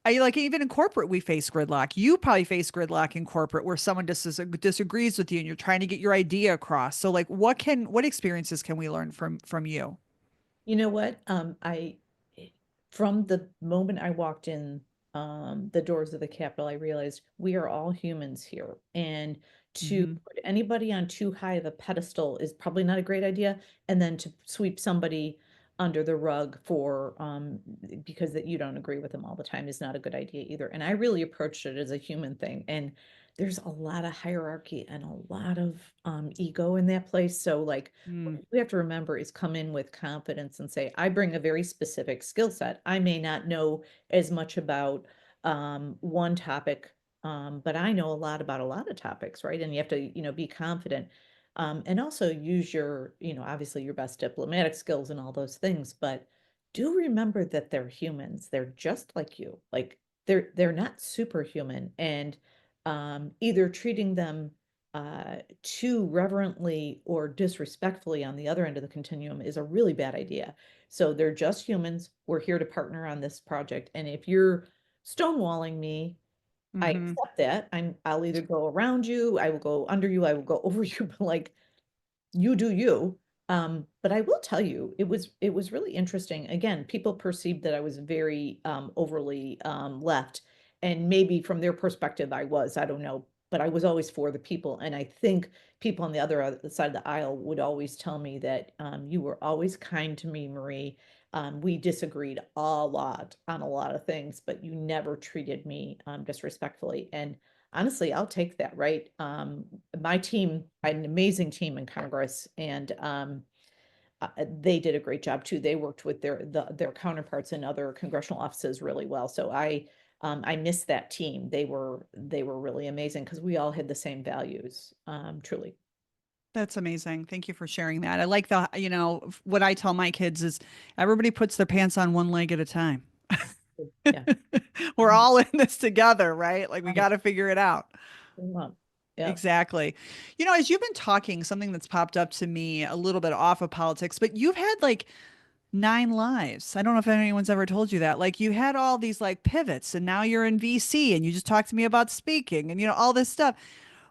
I like even in corporate, we face gridlock. You probably face gridlock in corporate where someone disagrees with you and you're trying to get your idea across. So like what experiences can we learn from you? You know what? From the moment I walked in the doors of the Capitol, I realized we are all humans here. And to Hmm. put anybody on too high of a pedestal is probably not a great idea. And then to sweep somebody under the rug for because that you don't agree with them all the time is not a good idea either. And I really approached it as a human thing. And there's a lot of hierarchy and a lot of ego in that place. So like what Mm, we have to remember is come in with confidence and say, I bring a very specific skill set. I may not know as much about one topic, but I know a lot about a lot of topics, right? And you have to, be confident. And also use your, obviously your best diplomatic skills and all those things, but do remember that they're humans. They're just like you. Like they're not superhuman. And either treating them too reverently or disrespectfully on the other end of the continuum is a really bad idea. So they're just humans. We're here to partner on this project. And if you're stonewalling me, I hmm. accept that. I'll either go around you, I will go under you, I will go over you, but like you do you. But I will tell you, it was really interesting. Again, people perceived that I was very overly left, and maybe from their perspective, I don't know, but I was always for the people. And I think people on the other side of the aisle would always tell me that you were always kind to me, Marie. We disagreed a lot on a lot of things, but you never treated me disrespectfully. And honestly, I'll take that, right? My team, I had an amazing team in Congress, and they did a great job too. They worked with their counterparts in other congressional offices really well. So I miss that team. They were really amazing because we all had the same values, truly. That's amazing. Thank you for sharing that. I like what I tell my kids is everybody puts their pants on one leg at a time. Yeah. We're all in this together, right? Like we Right. got to figure it out. Yeah. Exactly. As you've been talking, something that's popped up to me a little bit off of politics, but you've had like 9 lives. I don't know if anyone's ever told you that. Like you had all these like pivots and now you're in VC and you just talked to me about speaking and all this stuff.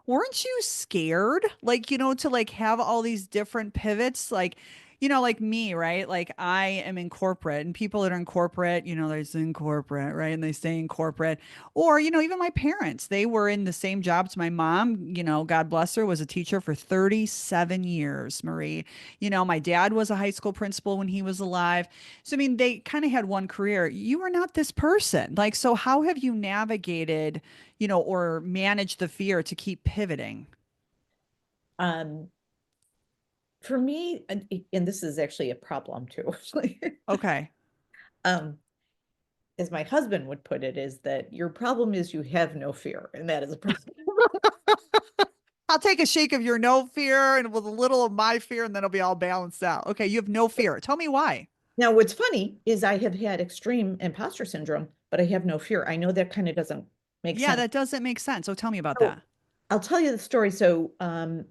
Weren't you scared? Like, to like have all these different pivots, like, like me, right? Like I am in corporate and people that are in corporate, they're just in corporate, right? And they stay in corporate. Or, even my parents, they were in the same jobs. My mom, God bless her, was a teacher for 37 years, Marie. My dad was a high school principal when he was alive. So, I mean, they kind of had one career. You are not this person. Like, so how have you navigated? Or manage the fear to keep pivoting. Um, for me, and this is actually a problem too, actually. Okay. Um, as my husband would put it, is that your problem is you have no fear, and that is a problem. I'll take a shake of your no fear and with a little of my fear, and then it'll be all balanced out. Okay. You have no fear. Tell me why. Now, what's funny is I have had extreme imposter syndrome, but I have no fear. I know that kind of doesn't make Yeah, sense. that doesn't make sense. So tell me about So that. I'll tell you the story. So on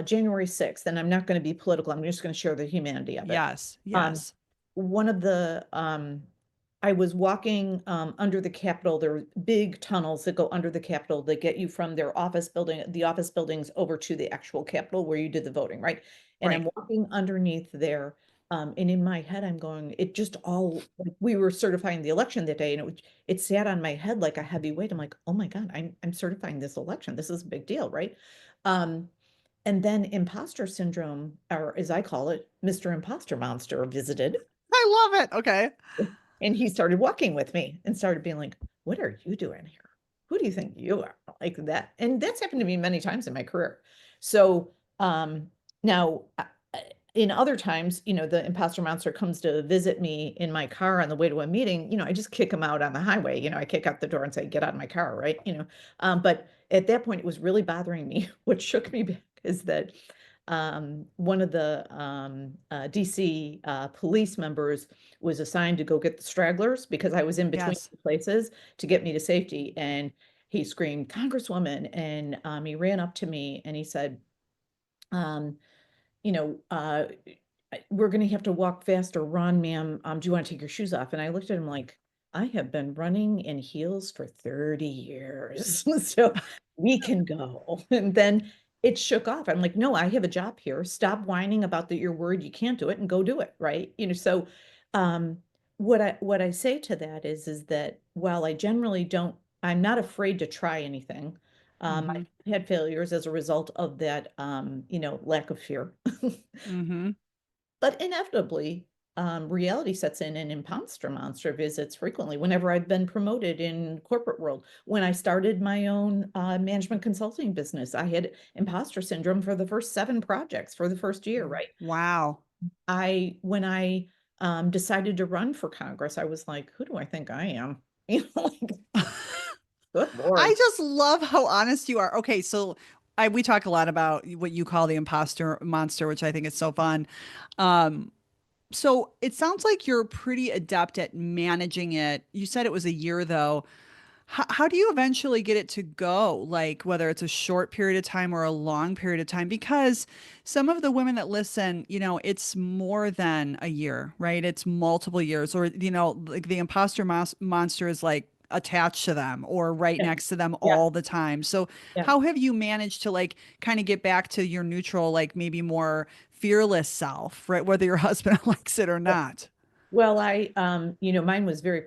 January 6th, and I'm not going to be political, I'm just going to share the humanity of it. Yes. Um, Yes. one of the I was walking under the Capitol. There were big tunnels that go under the Capitol that get you from the office buildings over to the actual Capitol where you did the voting, right? And Right. I'm walking underneath there. And in my head, I'm going, it just all like we were certifying the election that day, and it sat on my head like a heavy weight. I'm like, oh my God, I'm certifying this election. This is a big deal, right? Um, and then imposter syndrome, or as I call it, Mr. Imposter Monster visited. I love it. Okay. And he started walking with me and started being like, what are you doing here? Who do you think you are? Like that. And that's happened to me many times in my career. So now in other times, the imposter monster comes to visit me in my car on the way to a meeting, I just kick him out on the highway. I kick out the door and say, get out of my car, right? But at that point, it was really bothering me. What shook me back is that one of the DC police members was assigned to go get the stragglers because I was in between Yes. places to get me to safety. And he screamed, Congresswoman. And he ran up to me and he said, um, you know, we're going to have to walk fast or run, ma'am. Do you want to take your shoes off? And I looked at him like, I have been running in heels for 30 years, so we can go. And then it shook off. I'm like, no, I have a job here. Stop whining about that you're worried you can't do it and go do it, right? So um what I say to that is that while I generally don't, I'm not afraid to try anything. Mm-hmm. I've had failures as a result of that lack of fear. Mm-hmm. But inevitably, reality sets in and imposter monster visits frequently whenever I've been promoted in corporate world. When I started my own management consulting business, I had imposter syndrome for the first 7 projects for the first year, right? Wow. When I decided to run for Congress, I was like, who do I think I am? Like, good I Lord. just love how honest you are. Okay, so we talk a lot about what you call the imposter monster, which I think is so fun. Um, so it sounds like you're pretty adept at managing it. You said it was a year though. How do you eventually get it to go? Like whether it's a short period of time or a long period of time? Because some of the women that listen, it's more than a year, right? It's multiple years, or like the imposter monster is like attached to them or right Yeah, next to them yeah, all the time. So yeah. how have you managed to like kind of get back to your neutral, like maybe more fearless self, right? Whether your husband likes it or not. Well, mine was very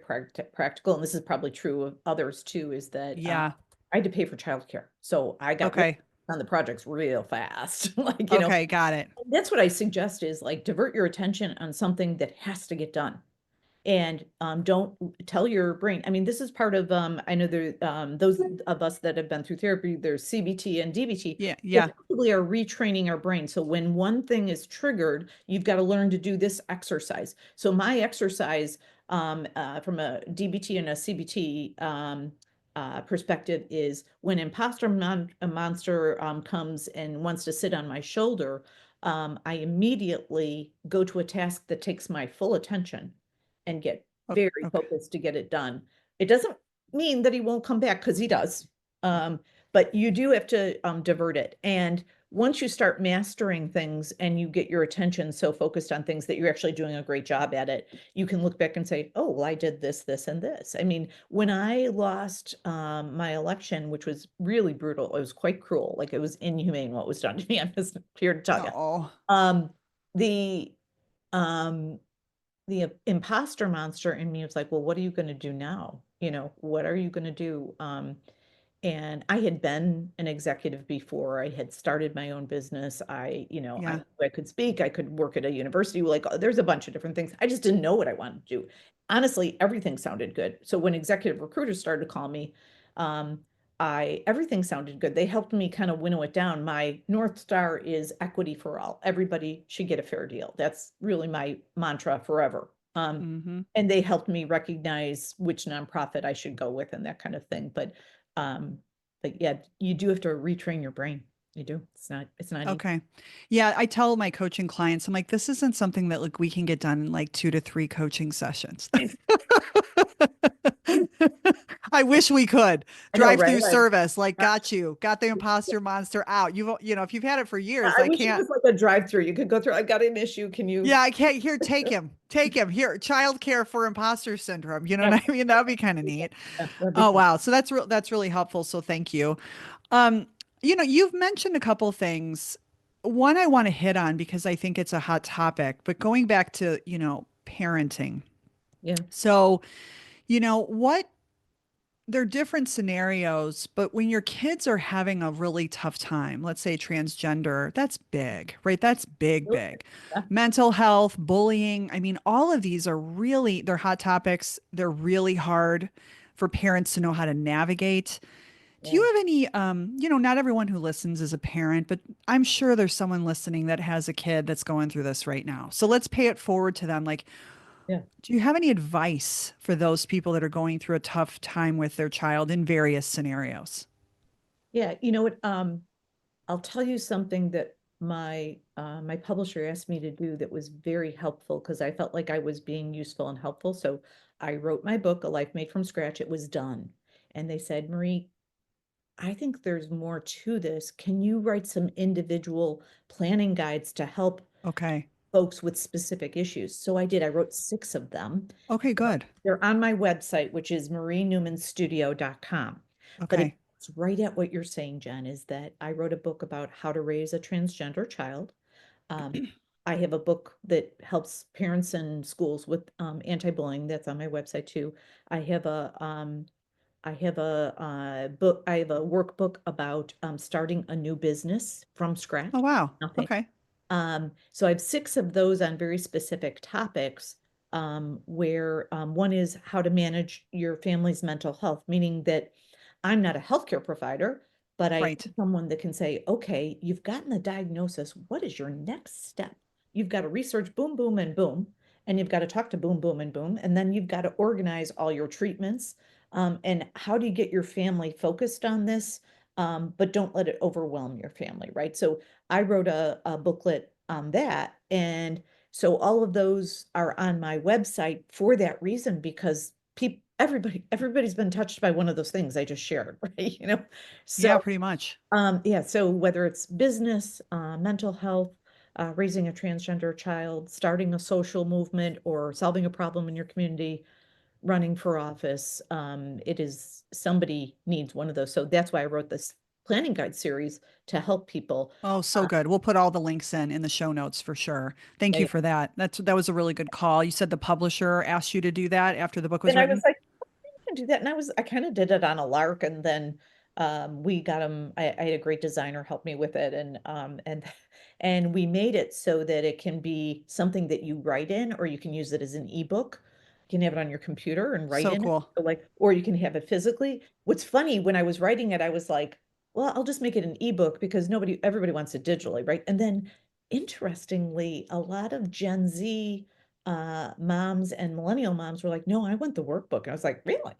practical, and this is probably true of others too, is that Yeah. I had to pay for childcare. So I got Okay. on the projects real fast. Okay. Got it. That's what I suggest is like divert your attention on something that has to get done. And don't tell your brain. I mean, this is part of I know there those of us that have been through therapy, there's CBT and DBT. Yeah. We Yeah. effectively are retraining our brain. So when one thing is triggered, you've got to learn to do this exercise. So my exercise from a DBT and a CBT perspective is when a monster comes and wants to sit on my shoulder, I immediately go to a task that takes my full attention and get very Okay. focused to get it done. It doesn't mean that he won't come back because he does. Um, but you do have to divert it. And once you start mastering things and you get your attention so focused on things that you're actually doing a great job at it, you can look back and say, oh, well, I did this, this, and this. I mean, when I lost my election, which was really brutal, it was quite cruel. Like it was inhumane what was done to me. I'm just here to tell you. Oh. Um, the um, the imposter monster in me was like, well, what are you going to do now? What are you going to do? And I had been an executive before. I had started my own business. Yeah. I could speak. I could work at a university. Like, there's a bunch of different things. I just didn't know what I wanted to do. Honestly, everything sounded good. So when executive recruiters started to call me, um, I everything sounded good. They helped me kind of winnow it down. My North Star is equity for all. Everybody should get a fair deal. That's really my mantra forever. Mm-hmm. And they helped me recognize which nonprofit I should go with and that kind of thing. Um, but yeah, you do have to retrain your brain. You do. It's not easy. Okay. Yeah, I tell my coaching clients, I'm like, this isn't something that like we can get done in like 2 to 3 coaching sessions. I wish we could I know, drive right? through service, like I, got the imposter monster out. If you've had it for years, I I wish it can't. was like a drive-through. You could go through. I got an issue. Can you? Yeah, I can't. Here, take him. Here, childcare for imposter syndrome. You know Yeah, what I mean? That would be kind of neat. yeah, that'd be Oh fun. wow, so that's really helpful. So thank you. Um, you've mentioned a couple things. One I want to hit on because I think it's a hot topic, but going back to, parenting. Yeah, So, what they're different scenarios, but when your kids are having a really tough time, let's say transgender, that's big, right? That's big, absolutely. big. Yeah, Mental health, bullying. I mean, all of these are really, they're hot topics. They're really hard for parents to know how to navigate. Do you yeah, have any, not everyone who listens is a parent, but I'm sure there's someone listening that has a kid that's going through this right now. So let's pay it forward to them. Like, yeah, do you have any advice for those people that are going through a tough time with their child in various scenarios? yeah. You know what? I'll tell you something that my publisher asked me to do that was very helpful because I felt like I was being useful and helpful. So I wrote my book, A Life Made from Scratch. It was done. And they said, Marie, I think there's more to this. Can you write some individual planning guides to help Okay. folks with specific issues. So I did. I wrote 6 of them. Okay, good. They're on my website, which is marienewmanstudio.com. But Okay. it's right at what you're saying, Jen, is that I wrote a book about how to raise a transgender child. Um, I have a book that helps parents and schools with anti-bullying. That's on my website too. I have a book. I have a workbook about starting a new business from Oh, scratch. wow. Nothing. Okay. So I have 6 of those on very specific topics, where one is how to manage your family's mental health, meaning that I'm not a healthcare provider, but I Right. am someone that can say, okay, you've gotten the diagnosis. What is your next step? You've got to research boom, boom, and boom, and you've got to talk to boom, boom, and boom, and then you've got to organize all your treatments. And how do you get your family focused on this, but don't let it overwhelm your family, right? So I wrote a booklet on that. And so all of those are on my website for that reason, because everybody's been touched by one of those things I just shared, right? Yeah, So pretty much. yeah, so whether it's business, mental health, raising a transgender child, starting a social movement, or solving a problem in your community, running for office, it is somebody needs one of those. So that's why I wrote this planning guide series to help people. Oh, so good. We'll put all the links in the show notes for sure. Thank Yeah, you for that. That was a really good call. You said the publisher asked you to do that after the book was and I was written? like, can do that. And I kind of did it on a lark. And then I had a great designer help me with it. And we made it so that it can be something that you write in, or you can use it as an ebook. You can have it on your computer and write So in it. cool. So like, or you can have it physically. What's funny, when I was writing it, I was like, well, I'll just make it an ebook because everybody wants it digitally, right? And then interestingly, a lot of Gen Z moms and millennial moms were like, no, I want the workbook. And I was like, really?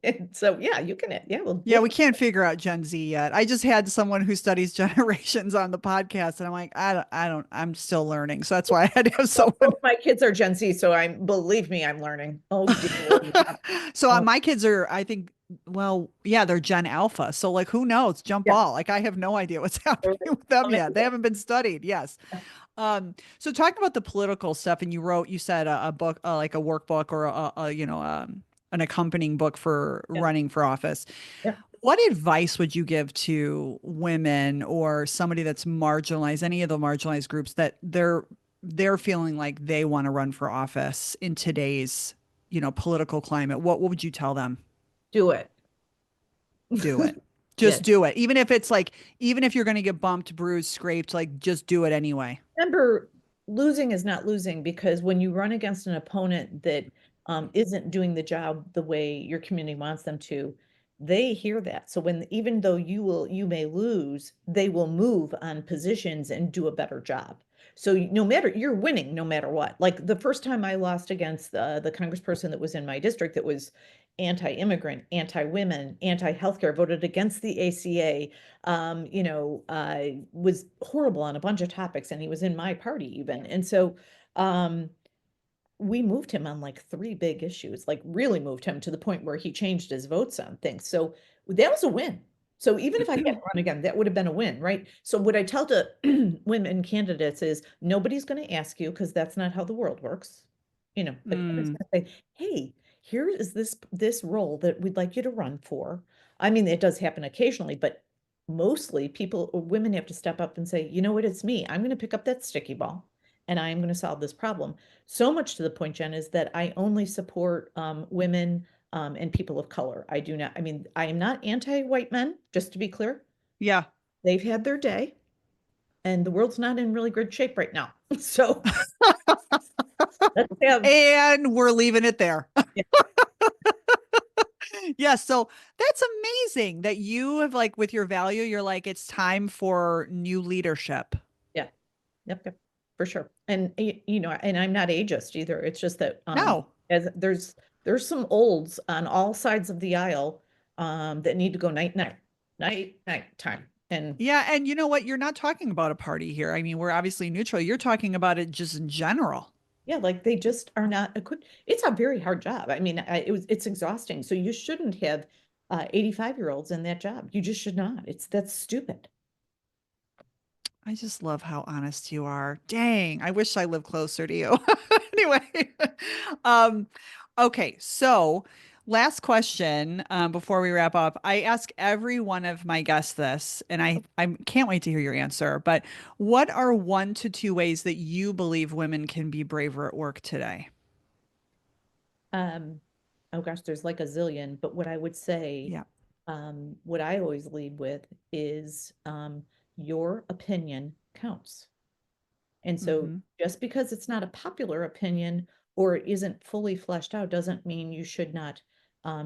And so, yeah, you can, yeah, Yeah, we can't figure out Gen Z yet. I just had someone who studies generations on the podcast, and I'm like, I'm still learning. So that's why I had to have well, someone. both my kids are Gen Z, so believe me, I'm learning. Oh, dear. Yeah. So Oh, my kids are, I think, well, yeah, they're Gen Alpha. So like, who knows? Jump yeah. ball. Like, I have no idea what's happening Totally with them yet. They amazing. haven't been studied. Yes. So talking about the political stuff, and you said a book, like a workbook or an accompanying book for Yeah. running for office. Yeah. What advice would you give to women or somebody that's marginalized, any of the marginalized groups that they're feeling like they want to run for office in today's, political climate? What would you tell them? Do it. Do it. Yeah. Just do it. Even if you're going to get bumped, bruised, scraped, like just do it anyway. Remember, losing is not losing, because when you run against an opponent that isn't doing the job the way your community wants them to, they hear that. So even though you may lose, they will move on positions and do a better job. So no matter, you're winning no matter what. Like the first time I lost against the congressperson that was in my district, that was anti-immigrant, anti-women, anti-healthcare, voted against the ACA, was horrible on a bunch of topics, and he was in my party even. And so we moved him on like 3 big issues, like really moved him to the point where he changed his votes on things. So that was a win. So even if I hadn't run again, that would have been a win, right? So what I tell to women candidates is nobody's going to ask you, because that's not how the world works. But nobody's Mm, going to say, hey, here is this role that we'd like you to run for. I mean, it does happen occasionally, but mostly people or women have to step up and say, you know what, it's me. I'm going to pick up that sticky ball and I am going to solve this problem. So much to the point, Jen, is that I only support women and people of color. I do not, I mean, I am not anti-white men, just to be clear. yeah. They've had their day, and the world's not in really good shape right now. So let's have, And we're leaving it there. yeah, Yeah, so that's amazing that you have, like, with your value, you're like, it's time for new leadership. yeah, yep, for sure. And and I'm not ageist either. It's just that No. as there's some olds on all sides of the aisle that need to go night time. And Yeah, and you know what? You're not talking about a party here. I mean, we're obviously neutral. You're talking about it just in general. yeah, like they just are not equipped. It's a very hard job. I mean, it's exhausting. So you shouldn't have 85-year-olds in that job. You just should not. That's stupid. I just love how honest you are. Dang, I wish I lived closer to you. Anyway, um, okay, so last question before we wrap up. I ask every one of my guests this, and I can't wait to hear your answer. But what are 1 to 2 ways that you believe women can be braver at work today? Um, oh gosh, there's like a zillion, but what I would say, Yeah. what I always lead with is your opinion counts. And so Mm-hmm. just because it's not a popular opinion or it isn't fully fleshed out doesn't mean you should not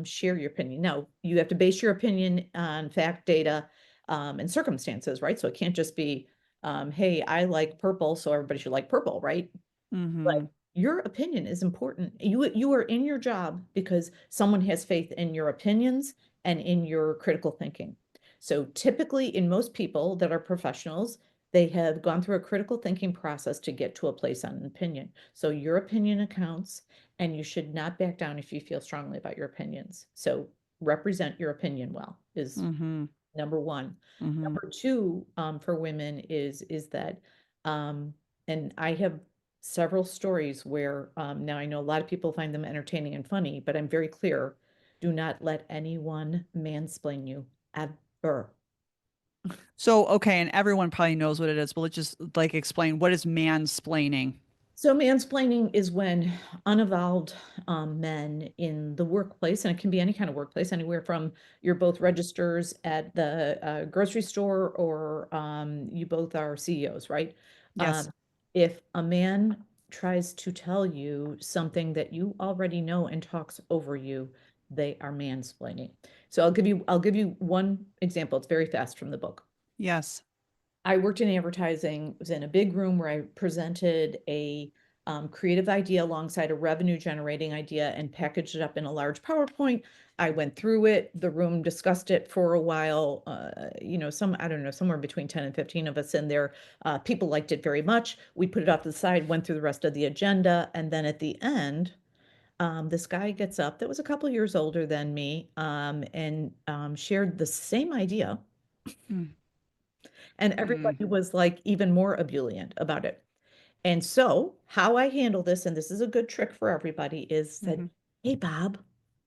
share your opinion. Now, you have to base your opinion on fact, data, and circumstances, right? So it can't just be, hey, I like purple, so everybody should like purple, right? Mm-hmm. But your opinion is important. You are in your job because someone has faith in your opinions and in your critical thinking. So typically in most people that are professionals, they have gone through a critical thinking process to get to a place on an opinion. So your opinion accounts, and you should not back down if you feel strongly about your opinions. So represent your opinion well is Mm-hmm. number one. Mm-hmm. Number two, for women is that, um, and I have several stories where, now I know a lot of people find them entertaining and funny, but I'm very clear, do not let anyone mansplain you ever. So, okay, and everyone probably knows what it is, but let's just like explain what is mansplaining? So mansplaining is when unevolved men in the workplace, and it can be any kind of workplace, anywhere from you're both registers at the grocery store or you both are CEOs, right? Yes. Um, if a man tries to tell you something that you already know and talks over you, they are mansplaining. So I'll give you one example. It's very fast from the book. Yes. I worked in advertising, was in a big room where I presented a creative idea alongside a revenue generating idea and packaged it up in a large PowerPoint. I went through it. The room discussed it for a while. I don't know, somewhere between 10 and 15 of us in there. People liked it very much. We put it off to the side, went through the rest of the agenda. And then at the end, this guy gets up that was a couple years older than me and shared the same idea, and Mm-hmm. everybody was like even more ebullient about it. And so, how I handle this, and this is a good trick for everybody, is that, Mm-hmm. hey, Bob,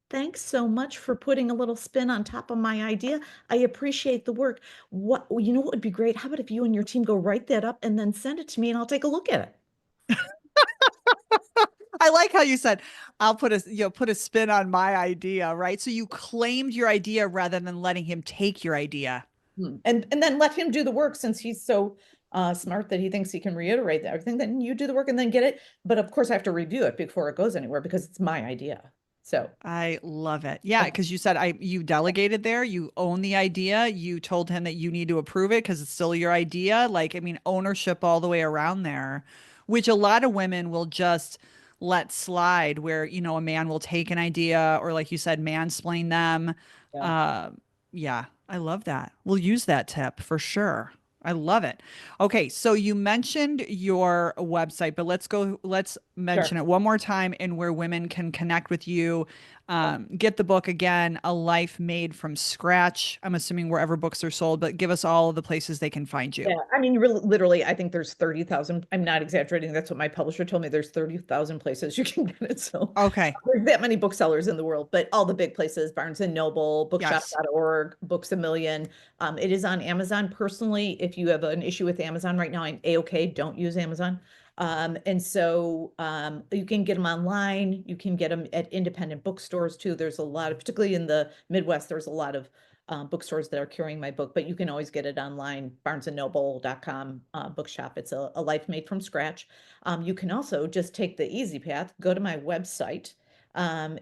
thanks so much for putting a little spin on top of my idea. I appreciate the work. What would be great? How about if you and your team go write that up and then send it to me and I'll take a look at it? I like how you said, I'll put a spin on my idea, right? So you claimed your idea rather than letting him take your idea. And then let him do the work since he's so smart that he thinks he can reiterate everything. Then you do the work and then get it. But of course, I have to review it before it goes anywhere because it's my idea. So. I love it. Yeah, because you said you delegated there, you own the idea, you told him that you need to approve it because it's still your idea. Like, I mean, ownership all the way around there, which a lot of women will just let slide where, a man will take an idea or like you said, mansplain them. Yeah. Uh, yeah, I love that. We'll use that tip for sure. I love it. Okay, so you mentioned your website, but let's Sure. mention it one more time and where women can connect with you. Get the book again, A Life Made from Scratch. I'm assuming wherever books are sold, but give us all of the places they can find you. Yeah, I mean, really, literally, I think there's 30,000. I'm not exaggerating. That's what my publisher told me. There's 30,000 places you can get it. So Okay. there's that many booksellers in the world, but all the big places, Barnes and Noble, Yes. bookshop.org, Books a Million. It is on Amazon. Personally, if you have an issue with Amazon right now, I'm A-okay. Don't use Amazon. And so you can get them online. You can get them at independent bookstores too. There's a lot of, particularly in the Midwest, there's a lot of bookstores that are carrying my book, but you can always get it online, barnesandnoble.com bookshop. It's a life made from scratch. You can also just take the easy path, go to my website,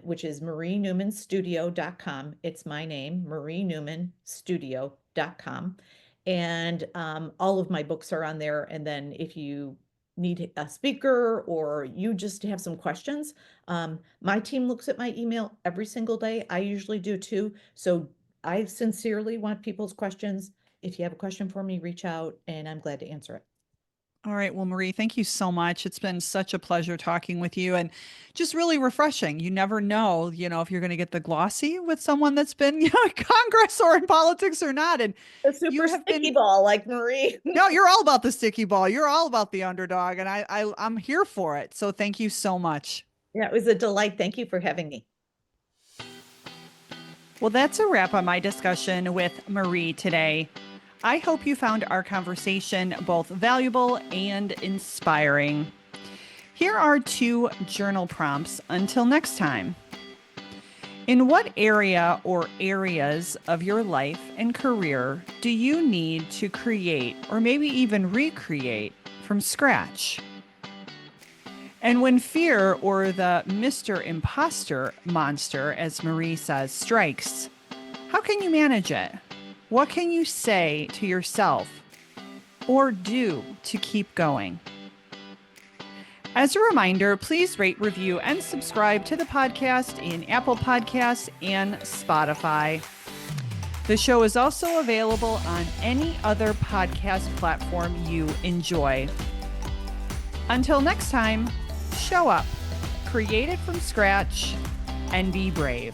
which is marienewmanstudio.com. It's my name, marienewmanstudio.com. And all of my books are on there. And then if you need a speaker or you just have some questions, my team looks at my email every single day. I usually do too. So I sincerely want people's questions. If you have a question for me, reach out and I'm glad to answer it. All right. Well, Marie, thank you so much. It's been such a pleasure talking with you and just really refreshing. You never know, if you're going to get the glossy with someone that's been, in Congress or in politics or not. And A you super have sticky been, ball like Marie. no, you're all about the sticky ball. You're all about the underdog. And I'm here for it. So thank you so much. Yeah, it was a delight. Thank you for having me. Well, that's a wrap on my discussion with Marie today. I hope you found our conversation both valuable and inspiring. Here are 2 journal prompts until next time. In what area or areas of your life and career do you need to create or maybe even recreate from scratch? And when fear or the Mr. Imposter monster, as Marie says, strikes, how can you manage it? What can you say to yourself or do to keep going? As a reminder, please rate, review, and subscribe to the podcast in Apple Podcasts and Spotify. The show is also available on any other podcast platform you enjoy. Until next time, show up, create it from scratch, and be brave.